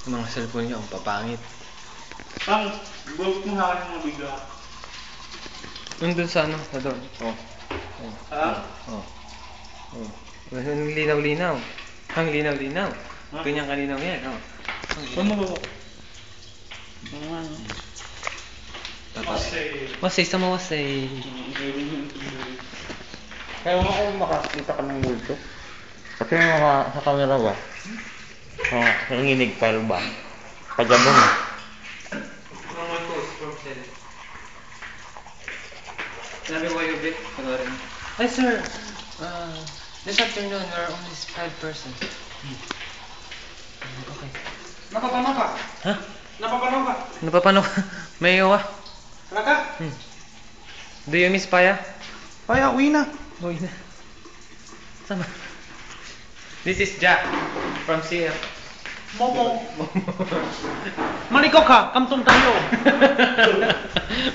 Mga cellphone niya, ang papangit. Ang bulk mo sa akin mga bigla. Nandun sa ano, sa doon. Oh. Oh. Ah? Oh. Oh. Ang linaw-linaw. Ang linaw-linaw. Huh? Ganyan kalinaw yan, oh. Ano ba ba? Tapos, wasay sa mawasay. Kaya mo ako makakita ka ng multo. Kasi sa camera ba? Nanginig file ba? Pagabong eh. Normal post from cell. Sabi ko kayo, Vic, panoorin. Hi, sir. This afternoon, we're only 5 persons. Okay. Napapano ka? Ha? Napapano ka? Napapano ka? May iwa. Talaga? Do you miss Paya? Paya, uwi na. Uy na. Sama. This is Jack from CF. Momo. Maligo ka, kamtong tayo.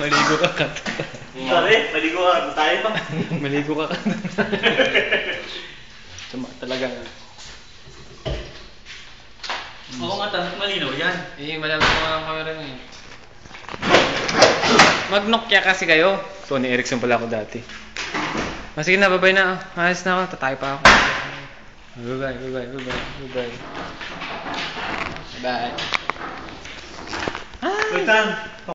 Maligo ka kat. Sorry, maligo ka tayo. Maligo ka kat. Sama talaga. Oo nga, tanong malinaw yan. Eh, malamang mo ang camera mo eh. Mag-Nokia kasi kayo. Sony Ericsson pala ako dati. Sige na, bye-bye na. Ayos na ako, tatay pa ako. Bye-bye, bye-bye, bye-bye, bye-bye. Bye. Wait,